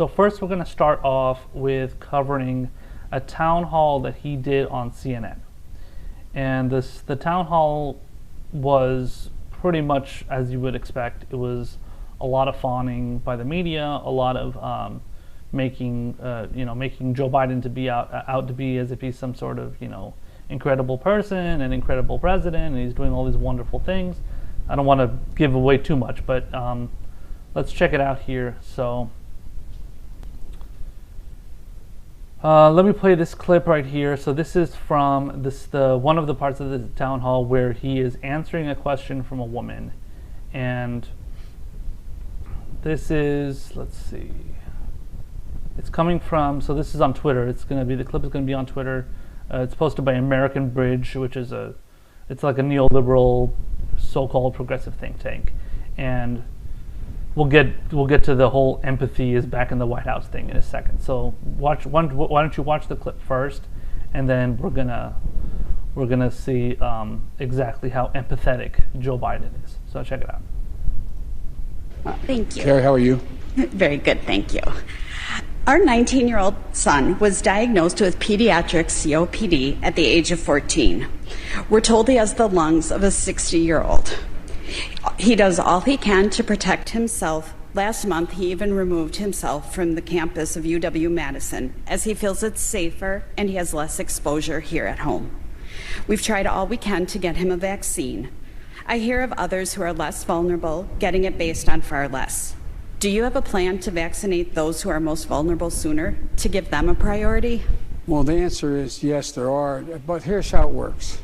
So first we're going to start off with covering a town hall that he did on CNN. And the town hall was pretty much as you would expect. It was a lot of fawning by the media, a lot of making Joe Biden to be out to be as if he's some sort of incredible person, an incredible president, and he's doing all these wonderful things. I don't want to give away too much, but let's check it out here. So let me play this clip right here. So this is from one of the parts of the town hall where he is answering a question from a woman, and this is, let's see, it's coming from, so this is on Twitter. The clip is going to be on Twitter. It's posted by American Bridge, which is it's like a neoliberal, so-called progressive think tank, and we'll get to the whole empathy is back in the White House thing in a second. So why don't you watch the clip first, and then we're gonna see exactly how empathetic Joe Biden is. So check it out. Thank you. Carrie, how are you? Very good, thank you. Our 19-year-old son was diagnosed with pediatric COPD at the age of 14. We're told he has the lungs of a 60-year-old. He does all he can to protect himself. Last month, he even removed himself from the campus of UW-Madison as he feels it's safer and he has less exposure here at home. We've tried all we can to get him a vaccine. I hear of others who are less vulnerable getting it based on far less. Do you have a plan to vaccinate those who are most vulnerable sooner, to give them a priority? Well, the answer is yes, there are, but here's how it works.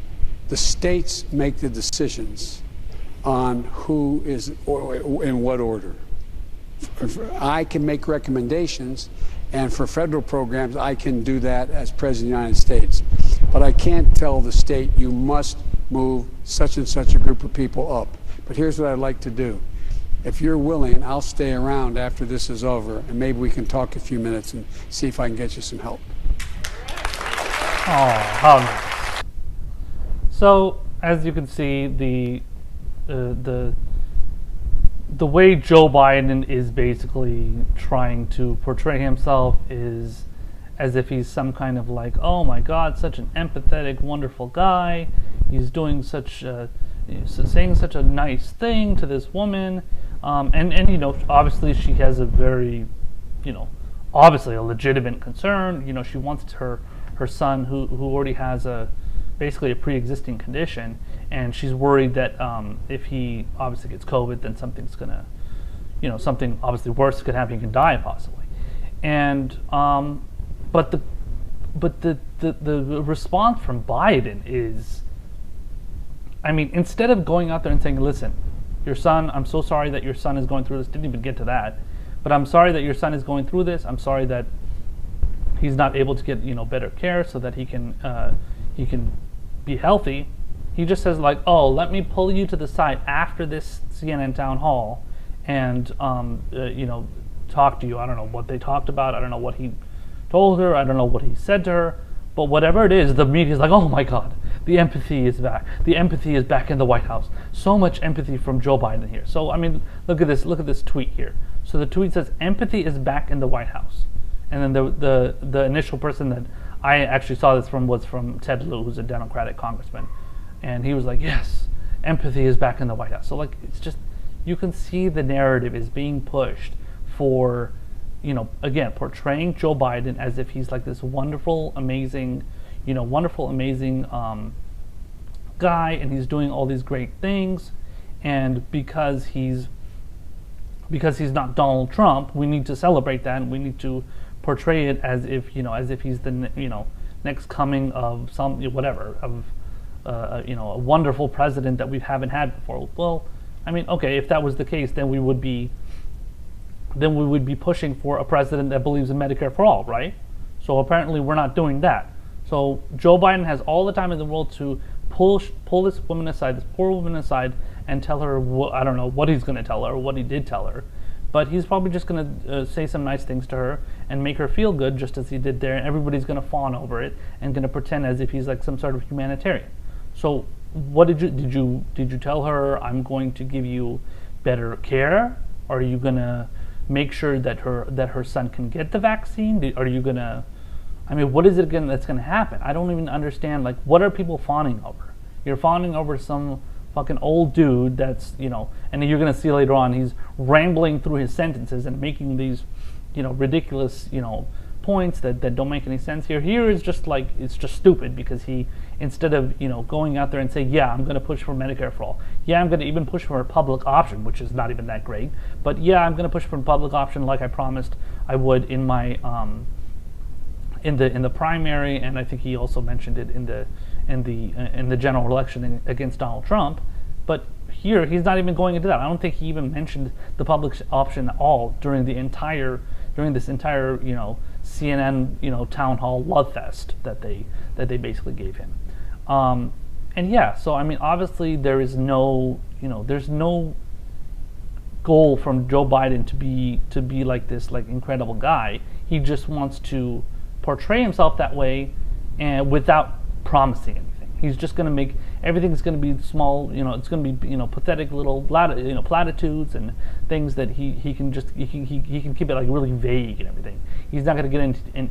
The states make the decisions on who is in what order. I can make recommendations, and for federal programs, I can do that as President of the United States. But I can't tell the state, you must move such and such a group of people up. But here's what I'd like to do. If you're willing, I'll stay around after this is over, and maybe we can talk a few minutes and see if I can get you some help. Oh, how nice. So, as you can see, the way Joe Biden is basically trying to portray himself is as if he's some kind of like, oh my God, such an empathetic, wonderful guy. He's doing saying such a nice thing to this woman. And obviously she has a very, obviously a legitimate concern. She wants her son who already has basically a pre-existing condition, and she's worried that if he obviously gets COVID, then something's gonna, something obviously worse could happen. He can die possibly. And but the response from Biden is, I mean, instead of going out there and saying, listen, your son, I'm so sorry that your son is going through this. Didn't even get to that, but I'm sorry that your son is going through this. I'm sorry that he's not able to get better care so that he can be healthy. He just says like, oh, let me pull you to the side after this CNN town hall and talk to you. I don't know what they talked about. I don't know what he told her. I don't know what he said to her. But whatever it is, the media is like, oh my God, the empathy is back. The empathy is back in the White House. So much empathy from Joe Biden here. So, I mean, look at this tweet here. So the tweet says, empathy is back in the White House. And then the initial person that I actually saw this from was from Ted Lieu, who's a Democratic congressman. And he was like, yes, empathy is back in the White House. So, like, it's just, you can see the narrative is being pushed for, again, portraying Joe Biden as if he's like this wonderful, amazing guy, and he's doing all these great things. And because he's not Donald Trump, we need to celebrate that, and we need to portray it as if he's the next coming of a wonderful president that we haven't had before. Well, I mean, okay, if that was the case, then we would be pushing for a president that believes in Medicare for all, right? So apparently we're not doing that. So Joe Biden has all the time in the world to pull this woman aside, this poor woman aside, and tell her, I don't know what he's going to tell her or what he did tell her, but he's probably just going to say some nice things to her and make her feel good, just as he did there, and everybody's going to fawn over it and going to pretend as if he's like some sort of humanitarian. So what did you tell her, I'm going to give you better care? Or are you going to make sure that her son can get the vaccine? Are you gonna? I mean, what is it that's gonna happen? I don't even understand. Like, what are people fawning over? You're fawning over some fucking old dude that's, you know, and then you're gonna see later on he's rambling through his sentences and making these, you know, ridiculous, you know, points that don't make any sense here. Here is just like, it's just stupid because he, instead of, you know, going out there and say, yeah, I'm going to push for Medicare for all. Yeah, I'm going to even push for a public option, which is not even that great. But yeah, I'm going to push for a public option like I promised I would in my in the primary, and I think he also mentioned it in the general election against Donald Trump. But here he's not even going into that. I don't think he even mentioned the public option at all during this entire, you know, CNN, you know, town hall love fest that they basically gave him. And yeah, so I mean, obviously there is no, you know, there's no goal from Joe Biden to be like this like incredible guy. He just wants to portray himself that way, and without promising anything. He's just going to make everything's going to be small, you know, it's going to be, you know, pathetic little platitudes and things that he can keep it like really vague and everything. He's not going to get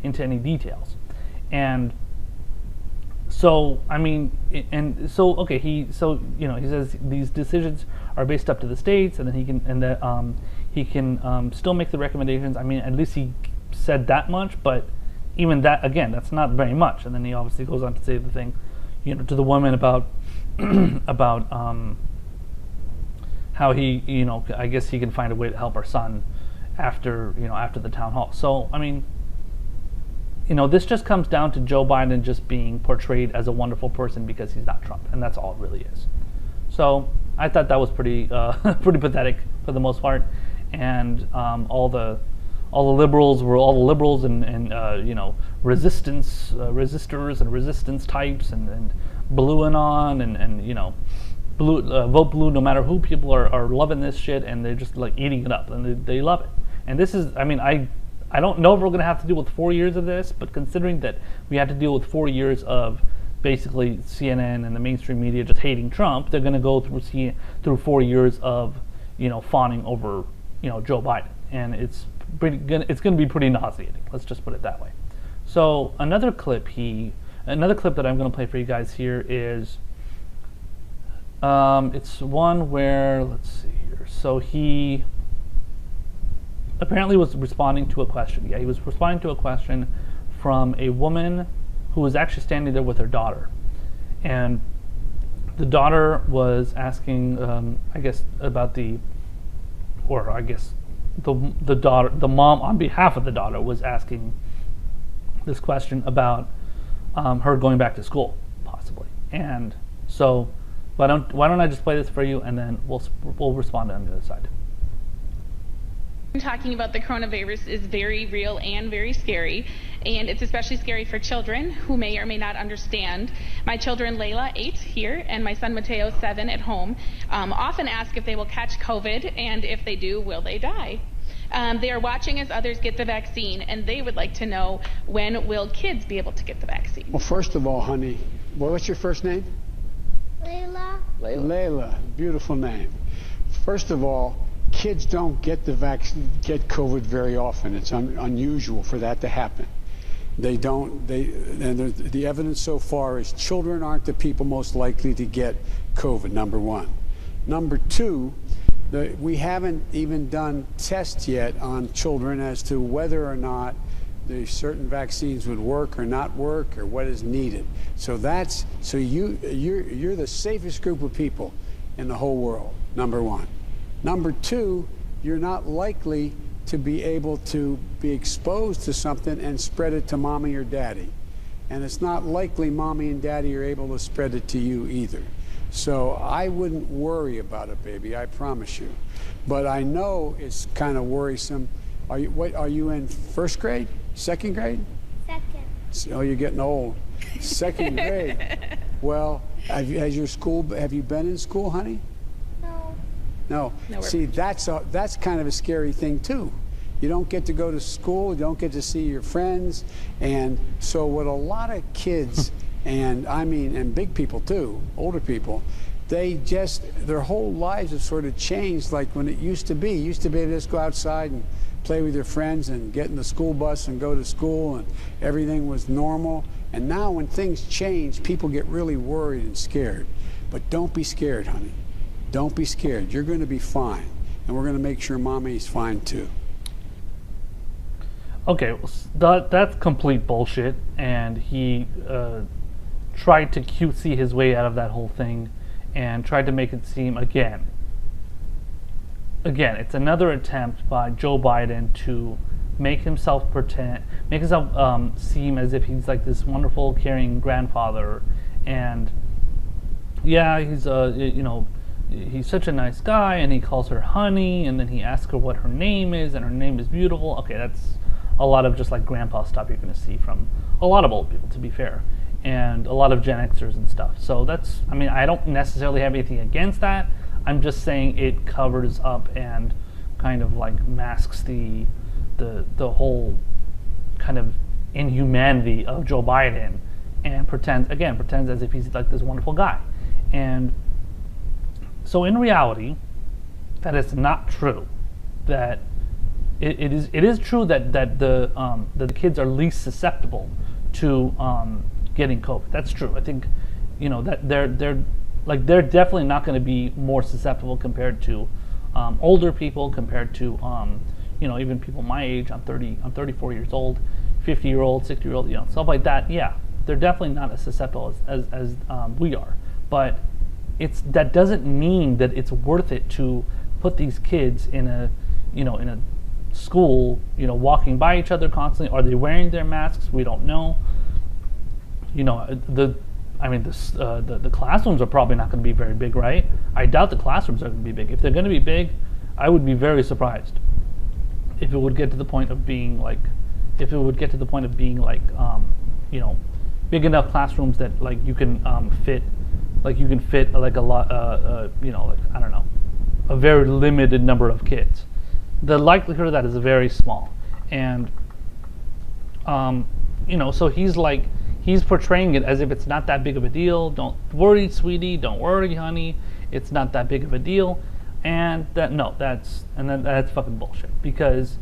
into any details. And so I mean, and so okay, he says these decisions are based up to the states, and then he can still make the recommendations. I mean, at least he said that much, but even that, again, that's not very much. And then he obviously goes on to say the thing, you know, to the woman about about how he, you know, I guess he can find a way to help our son after the town hall. So I mean, you know, this just comes down to Joe Biden just being portrayed as a wonderful person because he's not Trump, and that's all it really is. So I thought that was pretty pretty pathetic for the most part, and all the liberals and you know, resistors and resistance types and blue and you know, blue vote blue no matter who. People are loving this shit, and they're just like eating it up, and they love it. And this is, I mean, I don't know if we're going to have to deal with 4 years of this, but considering that we had to deal with 4 years of basically CNN and the mainstream media just hating Trump, they're going to go through 4 years of, you know, fawning over, you know, Joe Biden, and it's going to be pretty nauseating. Let's just put it that way. So another clip that I'm going to play for you guys here is it's one where, let's see here. So he apparently was responding to a question. Yeah, he was responding to a question from a woman who was actually standing there with her daughter, and the daughter was asking, I guess, about the mom on behalf of the daughter was asking this question about her going back to school, possibly. And so, why don't I just play this for you, and then we'll respond on the other side. Talking about the coronavirus is very real and very scary, and it's especially scary for children who may or may not understand. My children, Layla, 8 here, and my son Mateo, 7 at home, often ask if they will catch COVID, and if they do, will they die? They are watching as others get the vaccine, and they would like to know, when will kids be able to get the vaccine? Well, first of all, honey, what's your first name? Layla. Layla, beautiful name. First of all, kids don't get get COVID very often. It's unusual for that to happen. They don't. And the evidence so far is children aren't the people most likely to get COVID. Number one. Number two, we haven't even done tests yet on children as to whether or not the certain vaccines would work or not work, or what is needed. So you're the safest group of people in the whole world. Number one. Number two, you're not likely to be able to be exposed to something and spread it to mommy or daddy. And it's not likely mommy and daddy are able to spread it to you either. So I wouldn't worry about it, baby, I promise you. But I know it's kind of worrisome. Are you in first grade? Second grade? Second. Oh, you're getting old. Second grade. Well, have you been in school, honey? No. See, that's kind of a scary thing too. You don't get to go to school, you don't get to see your friends, and so what a lot of kids and big people too, older people, their whole lives have sort of changed. Like when it used to be to just go outside and play with your friends and get in the school bus and go to school, and everything was normal. And now when things change, people get really worried and scared. But don't be scared, honey. Don't be scared. You're going to be fine. And we're going to make sure Mommy's fine too. Okay, well, that's complete bullshit, and he tried to cutesy his way out of that whole thing and tried to make it seem, again, it's another attempt by Joe Biden to make himself seem as if he's like this wonderful, caring grandfather, and yeah, he's he's such a nice guy, and he calls her honey, and then he asks her what her name is, and her name is beautiful. Okay, that's a lot of just like grandpa stuff you're going to see from a lot of old people, to be fair, and a lot of Gen Xers and stuff. So that's, I mean, I don't necessarily have anything against that. I'm just saying it covers up and kind of like masks the whole kind of inhumanity of Joe Biden, and pretends as if he's like this wonderful guy. And so in reality, that is not true. That it is true that the kids are least susceptible to getting COVID. That's true. I think, that they're definitely not going to be more susceptible compared to older people, compared to even people my age. I'm 34 years old, 50-year-old, 60-year-old, stuff like that. Yeah, they're definitely not as susceptible as we are. But that doesn't mean that it's worth it to put these kids in a school, walking by each other constantly. Are they wearing their masks? We don't know. The classrooms are probably not going to be very big, right? I doubt the classrooms are going to be big. If they're going to be big, I would be very surprised if it would get to the point of being like, big enough classrooms that like you can fit like a lot, like, I don't know, a very limited number of kids. The likelihood of that is very small, and so he's portraying it as if it's not that big of a deal. Don't worry, sweetie. Don't worry, honey. It's not that big of a deal, and that's fucking bullshit. Because,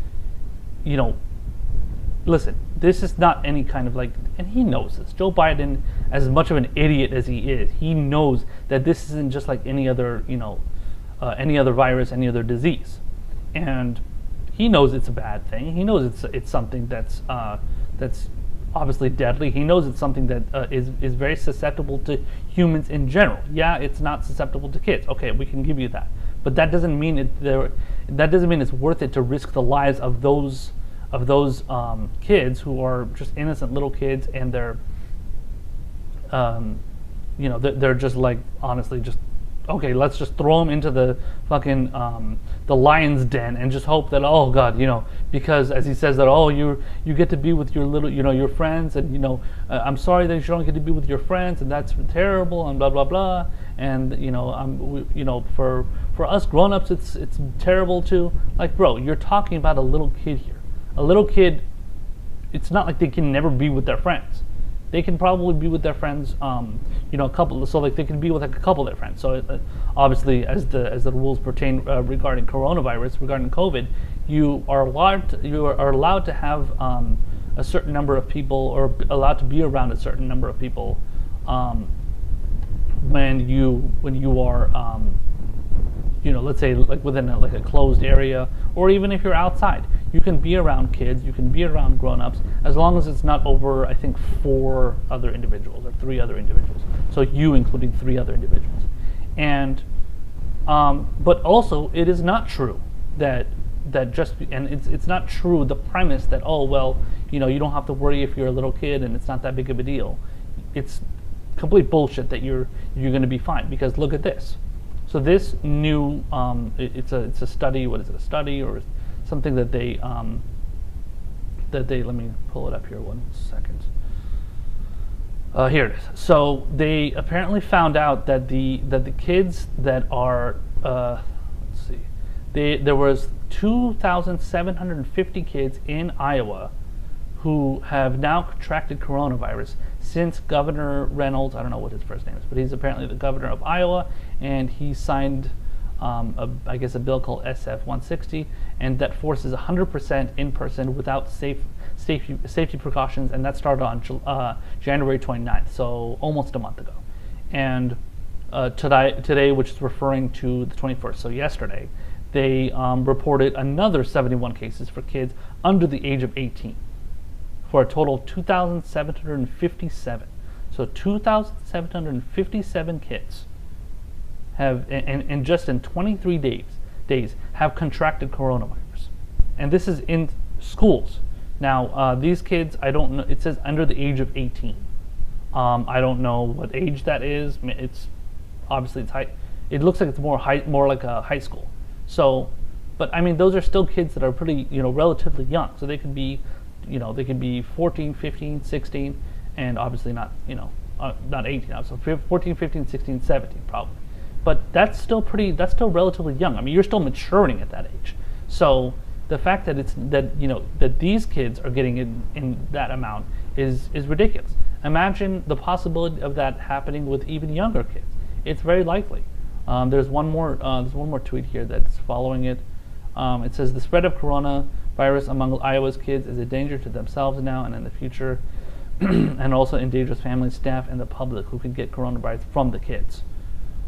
listen, this is not any kind of like, and he knows this. Joe Biden, as much of an idiot as he is, he knows that this isn't just like any other virus, any other disease. And he knows it's a bad thing. He knows it's something that's obviously deadly. He knows it's something that is very susceptible to humans in general. Yeah, it's not susceptible to kids. Okay, we can give you that, but that doesn't mean it's worth it to risk the lives of those kids who are just innocent little kids, and they're just like, honestly, just, okay, let's just throw them into the fucking the lion's den and just hope that, oh God, because as he says that, oh, you get to be with your little, your friends, and I'm sorry that you don't get to be with your friends, and that's terrible, and blah blah blah, and for us grown-ups it's terrible too. Like, bro, you're talking about a little kid here. A little kid, it's not like they can never be with their friends. They can probably be with their friends, a couple. So like they can be with like a couple of their friends. So obviously, as the rules pertain regarding coronavirus, regarding COVID, you are allowed to have a certain number of people, or allowed to be around a certain number of people when you are let's say like within a closed area, or even if you're outside, you can be around kids, you can be around grown-ups, as long as it's not over, I think, 4 other individuals or 3 other individuals. So you including 3 other individuals. And but also, it is not true that it's not true, the premise that, oh well, you don't have to worry if you're a little kid and it's not that big of a deal. It's complete bullshit that you're going to be fine, because look at this. So this new, it's a study. What is it? A study or something that they let me pull it up here 1 second. Here it is. So they apparently found out that the kids that are let's see, there was 2,750 kids in Iowa who have now contracted coronavirus since Governor Reynolds, I don't know what his first name is, but he's apparently the governor of Iowa, and he signed, I guess, a bill called SF 160, and that forces 100% in person without safety precautions, and that started on January 29th, so almost a month ago. And today, which is referring to the 21st, so yesterday, they reported another 71 cases for kids under the age of 18, for a total of 2,757. So 2,757 kids have, and just in 23 days, have contracted coronavirus, and this is in schools. Now, these kids, I don't know. It says under the age of 18. I don't know what age that is. It's obviously it's high. It looks like it's more like a high school. So, but I mean, those are still kids that are pretty, relatively young. So they could be, they could be 14, 15, 16, and obviously not, not 18. So 14, 15, 16, 17 probably. But that's still relatively young. I mean, you're still maturing at that age. So the fact that that these kids are getting in that amount is ridiculous. Imagine the possibility of that happening with even younger kids. It's very likely. There's one more tweet here that's following it. It says the spread of coronavirus among Iowa's kids is a danger to themselves now and in the future, and also endangers families, staff, and the public who could get coronavirus from the kids.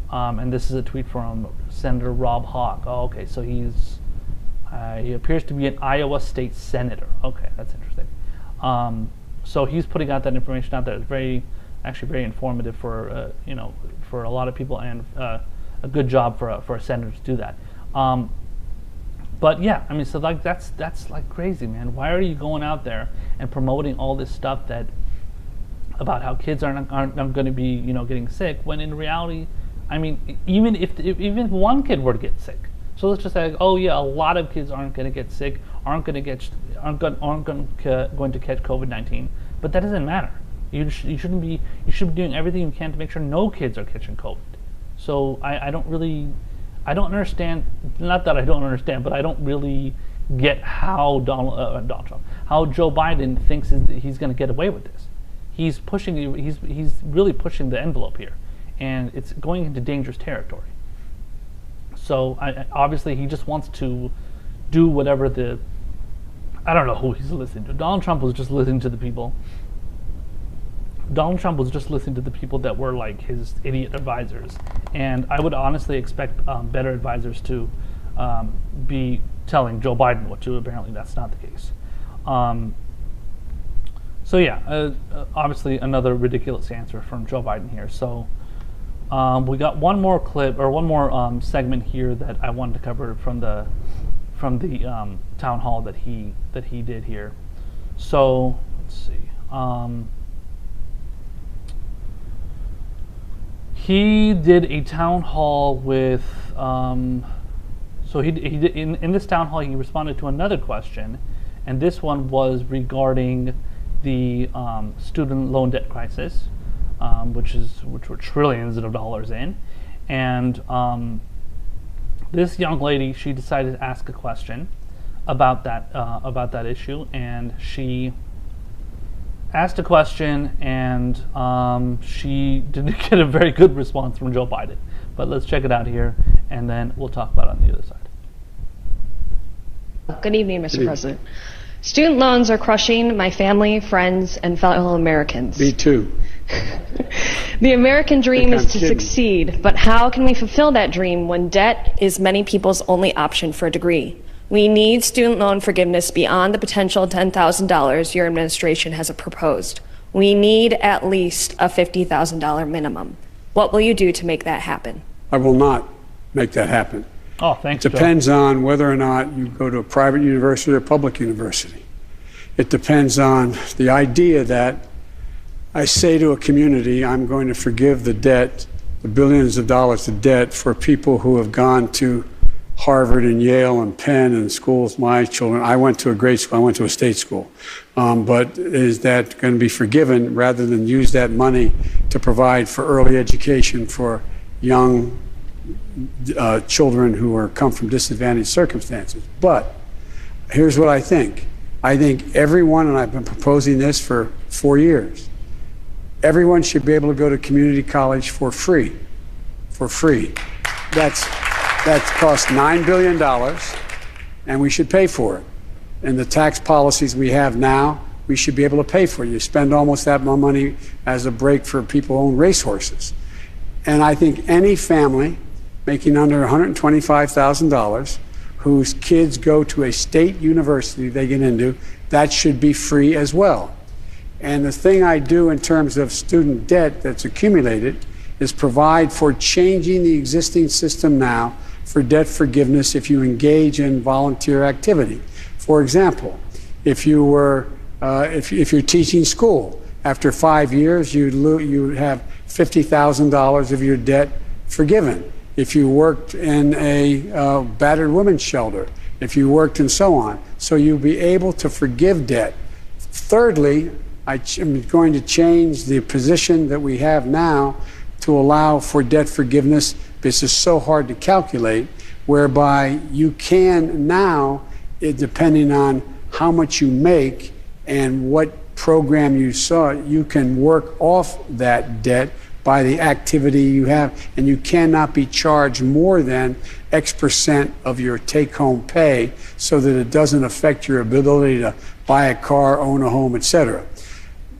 And this is a tweet from Senator Rob Hogg. Oh, okay, so he appears to be an Iowa state senator. Okay, that's interesting. So he's putting out that information out there. It's actually very informative for for a lot of people, and a good job for a senator to do that. But yeah, I mean, so like that's like crazy, man. Why are you going out there and promoting all this stuff about how kids aren't going to be getting sick, when in reality, I mean, even if one kid were to get sick, so let's just say, oh yeah, a lot of kids aren't going to get sick, aren't going to catch COVID-19, but that doesn't matter. You should be doing everything you can to make sure no kids are catching COVID. So I don't understand. Not that I don't understand, but I don't really get how Donald Trump, how Joe Biden thinks he's going to get away with this. He's really pushing the envelope here, and it's going into dangerous territory. So obviously he just wants to do whatever I don't know who he's listening to. Donald Trump was just listening to the people. Donald Trump was just listening to the people that were like his idiot advisors, and I would honestly expect better advisors to be telling Joe Biden what to do. Apparently that's not the case. So yeah, obviously another ridiculous answer from Joe Biden here. So we got one more clip, or one more segment here that I wanted to cover from the town hall that he did here. So let's see. He did a town hall with. So he did, in this town hall, he responded to another question, and this one was regarding the student loan debt crisis, which were trillions of dollars in, and this young lady, she decided to ask a question about that issue, and she asked a question, and she didn't get a very good response from Joe Biden. But let's check it out here, and then we'll talk about it on the other side. Good evening, Mr. President. Student loans are crushing my family, friends, and fellow Americans. Me too. The American dream is to succeed, but how can we fulfill that dream when debt is many people's only option for a degree? We need student loan forgiveness beyond the potential $10,000 your administration has proposed. We need at least a $50,000 minimum. What will you do to make that happen? I will not make that happen. Oh, thanks, It depends on whether or not you go to a private university or a public university. It depends on the idea that I say to a community, I'm going to forgive the debt, the billions of dollars of debt for people who have gone to Harvard and Yale and Penn and schools. My children, I went to a great school, I went to a state school. But is that going to be forgiven rather than use that money to provide for early education for young children who come from disadvantaged circumstances? But here's what I think. I think everyone, and I've been proposing this for 4 years, everyone should be able to go to community college for free. For free. That costs $9 billion. and we should pay for it. And the tax policies we have now, we should be able to pay for it. You spend almost that much money as a break for people who own racehorses. And I think any family making under $125,000 whose kids go to a state university they get into, that should be free as well. And the thing I do in terms of student debt that's accumulated is provide for changing the existing system now for debt forgiveness if you engage in volunteer activity. For example, if you're teaching school, after 5 years you have $50,000 of your debt forgiven. If you worked in a battered women's shelter, if you worked and so on, so you'll be able to forgive debt. Thirdly, I'm going to change the position that we have now to allow for debt forgiveness. This is so hard to calculate, whereby you can now, depending on how much you make and what program you saw, you can work off that debt by the activity you have, and you cannot be charged more than X% of your take-home pay so that it doesn't affect your ability to buy a car, own a home, etc.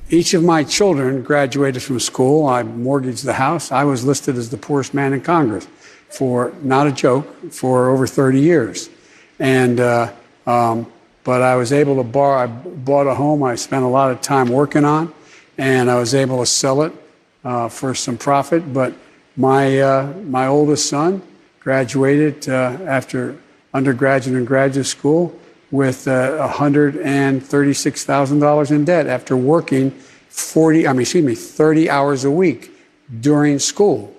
Each of my children graduated from school. I mortgaged the house. I was listed as the poorest man in Congress for, not a joke, for over 30 years. And, but I was able to borrow. I bought a home I spent a lot of time working on, and I was able to sell it for some profit. But my oldest son graduated after undergraduate and graduate school with $136,000 in debt after working 30 hours a week during school.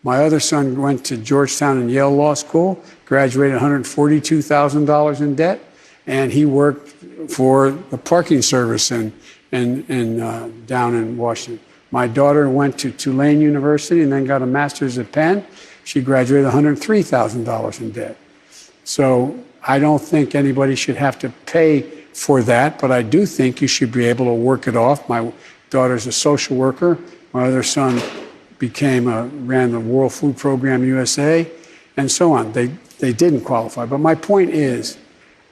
My other son went to Georgetown and Yale Law School, graduated $142,000 in debt, and he worked for the parking service down in Washington. My daughter went to Tulane University and then got a master's at Penn. She graduated $103,000 in debt. So I don't think anybody should have to pay for that, but I do think you should be able to work it off. My daughter's a social worker. My other son ran the World Food Program USA, and so on. They didn't qualify. But my point is,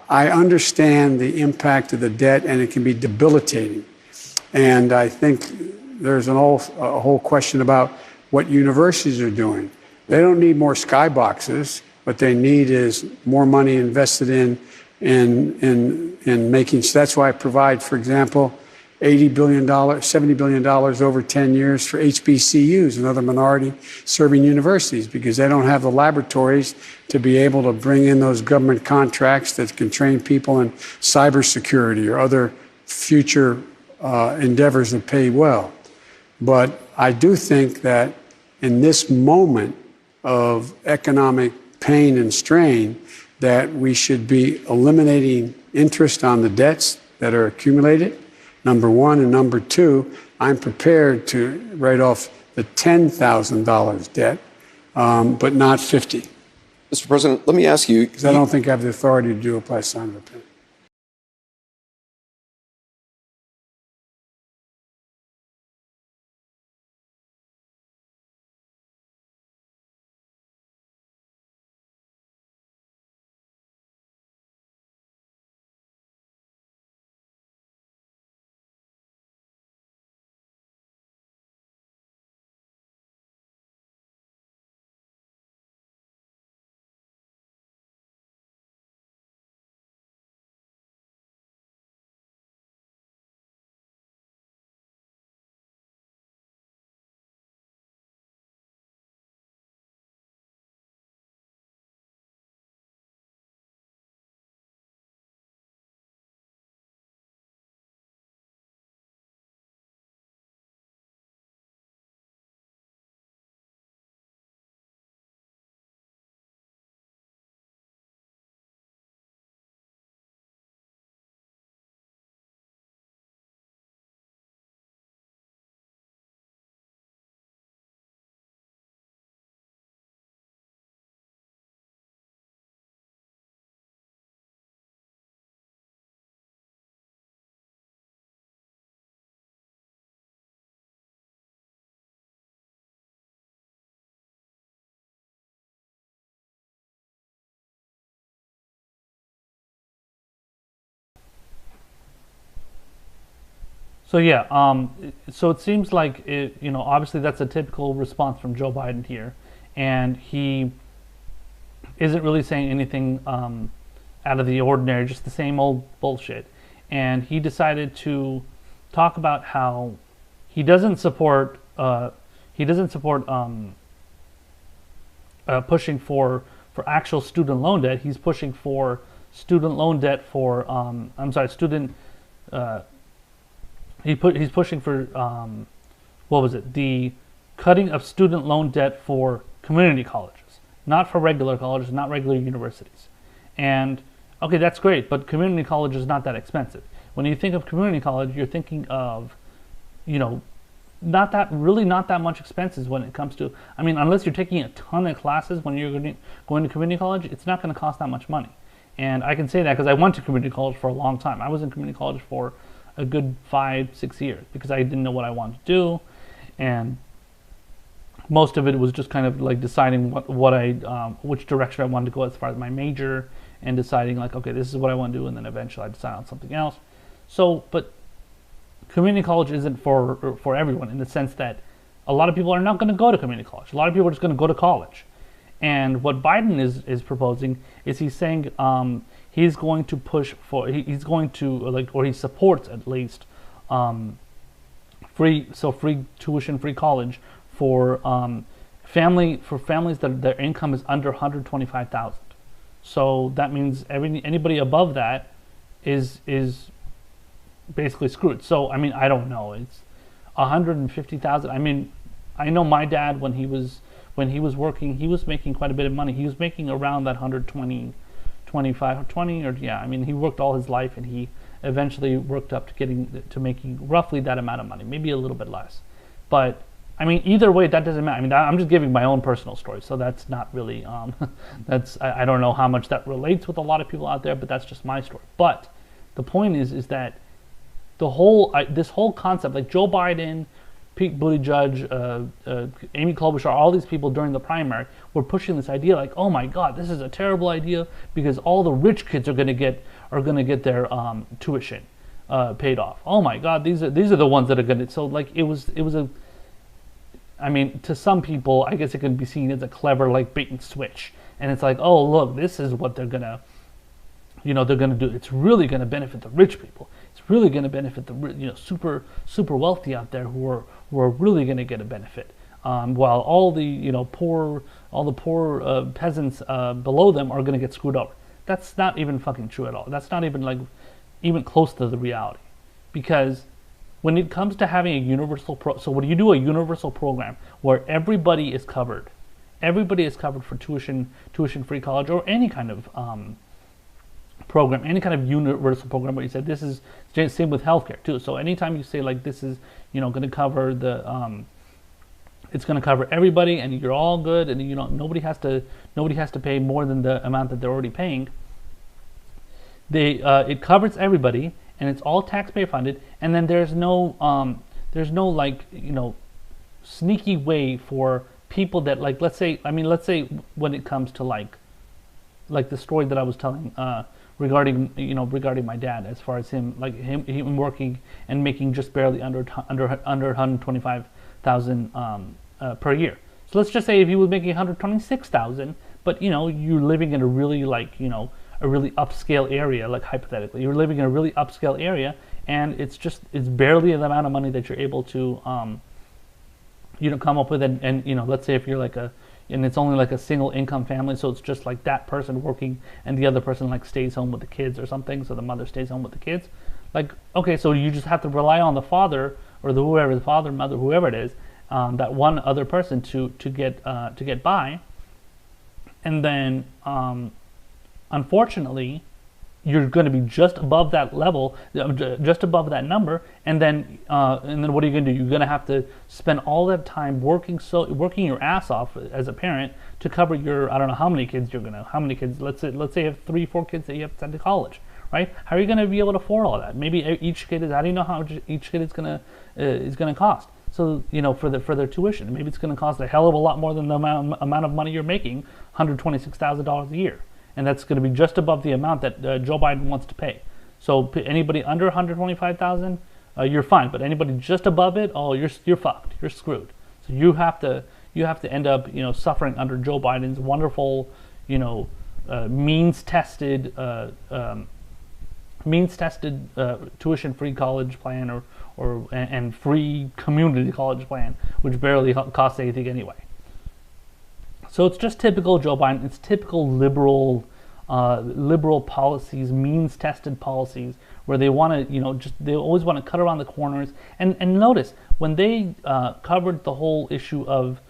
I understand the impact of the debt, and it can be debilitating. And I think there's a whole question about what universities are doing. They don't need more skyboxes. What they need is more money invested in making. That's why I provide, for example, $80 billion, $70 billion over 10 years for HBCUs and other minority-serving universities, because they don't have the laboratories to be able to bring in those government contracts that can train people in cybersecurity or other future endeavors that pay well. But I do think that in this moment of economic pain and strain, that we should be eliminating interest on the debts that are accumulated, number one. And number two, I'm prepared to write off the $10,000 debt, but not $50,000. Mr. President, let me ask you. Because I don't think I have the authority to do it by sign of a pen. So yeah, so it seems like obviously that's a typical response from Joe Biden here, and he isn't really saying anything out of the ordinary, just the same old bullshit. And he decided to talk about how he doesn't support pushing for actual student loan debt. He's pushing for student loan debt for he's pushing for the cutting of student loan debt for community colleges, not for regular colleges, not regular universities. And okay, that's great, but community college is not that expensive. When you think of community college, you're thinking of, not that much expenses when it comes to, unless you're taking a ton of classes when you're going to community college, it's not going to cost that much money. And I can say that because I went to community college for a long time. I was in community college for a good 5-6 years because I didn't know what I wanted to do, and most of it was just kind of like deciding which direction I wanted to go as far as my major, and deciding like, okay, this is what I want to do, and then eventually I decide on something else. So, but community college isn't for everyone, in the sense that a lot of people are not going to go to community college. A lot of people are just going to go to college. And what Biden is proposing is he's saying he's going to push for, he's going to or he supports at least free tuition, free college for families that their income is under 125,000. So that means anybody above that is basically screwed. So I don't know. It's 150,000. I know my dad, when he was working, he was making quite a bit of money. He was making around that 120, 25, 20, or yeah. He worked all his life, and he eventually worked up to making roughly that amount of money, maybe a little bit less. But either way, that doesn't matter. I'm just giving my own personal story, so that's not really I don't know how much that relates with a lot of people out there, but that's just my story. But the point is that this whole concept, like Joe Biden, Pete Buttigieg, Amy Klobuchar, all these people during the primary were pushing this idea like, oh my God, this is a terrible idea because all the rich kids are going to get their tuition paid off. Oh my God, these are the ones that are going to. So like it was a. To some people, I guess it could be seen as a clever like bait and switch, and it's like, oh look, this is what they're gonna do. It's really gonna benefit the rich people. It's really gonna benefit the super wealthy out there who are really gonna get a benefit, while all the poor peasants below them are gonna get screwed over. That's not even fucking true at all. That's not even even close to the reality, because when it comes to having a universal so when you do a universal program where everybody is covered for tuition-free college, or any kind of program, any kind of universal program, where you said this is same with healthcare too. So anytime you say like this is going to cover it's going to cover everybody, and you're all good, and nobody has to pay more than the amount that they're already paying. It covers everybody, and it's all taxpayer funded, and then there's no sneaky way for people that let's say when it comes to like the story that I was telling regarding my dad, as far as him working and making just barely under 125,000 per year. So let's just say if he was making 126,000, but you're living in a really a really upscale area, like hypothetically, you're living in a really upscale area, and it's barely the amount of money that you're able to come up with, and let's say if you're and it's only like a single income family, so it's just like that person working and the other person stays home with the kids or something, so the mother stays home with the kids. Okay, so you just have to rely on the father or the father, mother, whoever it is, that one other person to get by, and then unfortunately, you're going to be just above that level, just above that number, and then what are you going to do? You're going to have to spend all that time working your ass off as a parent to cover your, I don't know how many kids let's say you have 3-4 kids that you have to send to college, right? How are you going to be able to afford all that? Maybe each kid how do you know how much each kid is going to cost? So for their tuition, maybe it's going to cost a hell of a lot more than the amount of money you're making, $126,000 a year. And that's going to be just above the amount that Joe Biden wants to pay. So anybody under 125,000, you're fine. But anybody just above it, oh, you're fucked. You're screwed. So you have to end up suffering under Joe Biden's wonderful means tested tuition-free college plan and free community college plan, which barely costs anything anyway. So it's just typical Joe Biden. It's typical liberal policies, means-tested policies, where they want to, they always want to cut around the corners. And notice when they covered the whole issue of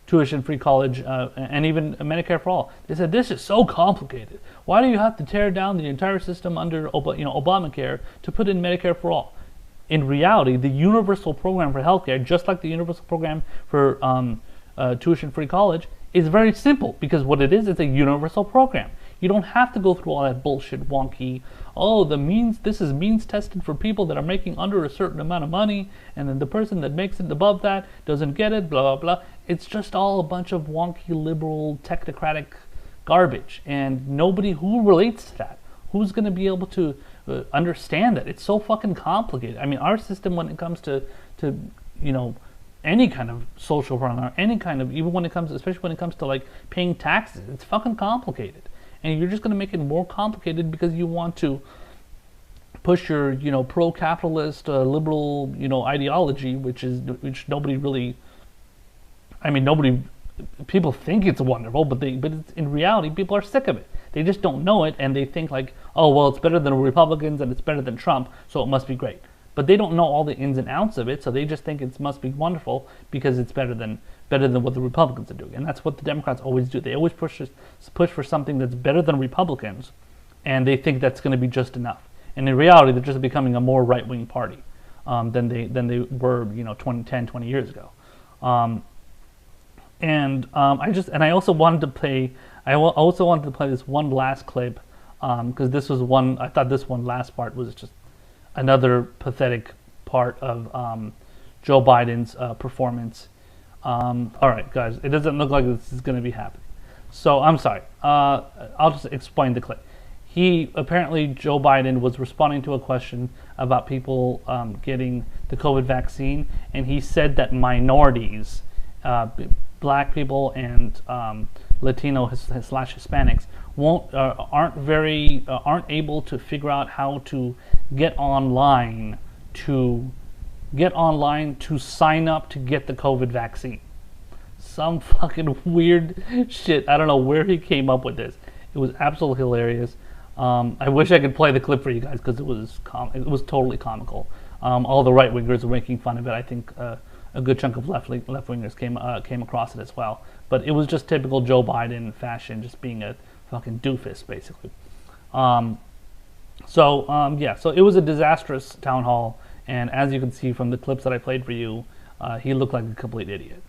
tuition-free college and even Medicare for all, they said this is so complicated. Why do you have to tear down the entire system under Obamacare to put in Medicare for all? In reality, the universal program for healthcare, just like the universal program for tuition-free college, is very simple, because what it is a universal program. You don't have to go through all that bullshit wonky, this is means tested for people that are making under a certain amount of money, and then the person that makes it above that doesn't get it, blah, blah, blah. It's just all a bunch of wonky, liberal, technocratic garbage, and nobody who relates to that, who's going to be able to understand that? It's so fucking complicated. I mean, our system, when it comes to any kind of social program, especially when it comes to like paying taxes, it's fucking complicated. And you're just going to make it more complicated because you want to push your pro-capitalist liberal ideology, which nobody really, people think it's wonderful, but it's, in reality, people are sick of it. They just don't know it, and they think like, oh well, it's better than Republicans and it's better than Trump, so it must be great. But they don't know all the ins and outs of it, so they just think it must be wonderful because it's better than what the Republicans are doing. And that's what the Democrats always do. They always push for something that's better than Republicans, and they think that's going to be just enough. And in reality, they're just becoming a more right-wing party than they were 20 years ago. I also wanted to play this one last clip because this was one. I thought this one last part was just another pathetic part of Joe Biden's performance. All right, guys, it doesn't look like this is going to be happening. So I'm sorry. I'll just explain the clip. Joe Biden was responding to a question about people getting the COVID vaccine, and he said that minorities, black people and Latino / Hispanics, aren't able to figure out how to get online to sign up to get the COVID vaccine. Some fucking weird shit. I don't know where he came up with this. It was absolutely hilarious. I wish I could play the clip for you guys because it was totally comical. All the right wingers were making fun of it. I think a good chunk of left wingers came across it as well. But it was just typical Joe Biden fashion, just being a fucking doofus, basically. So it was a disastrous town hall, and as you can see from the clips that I played for you, he looked like a complete idiot.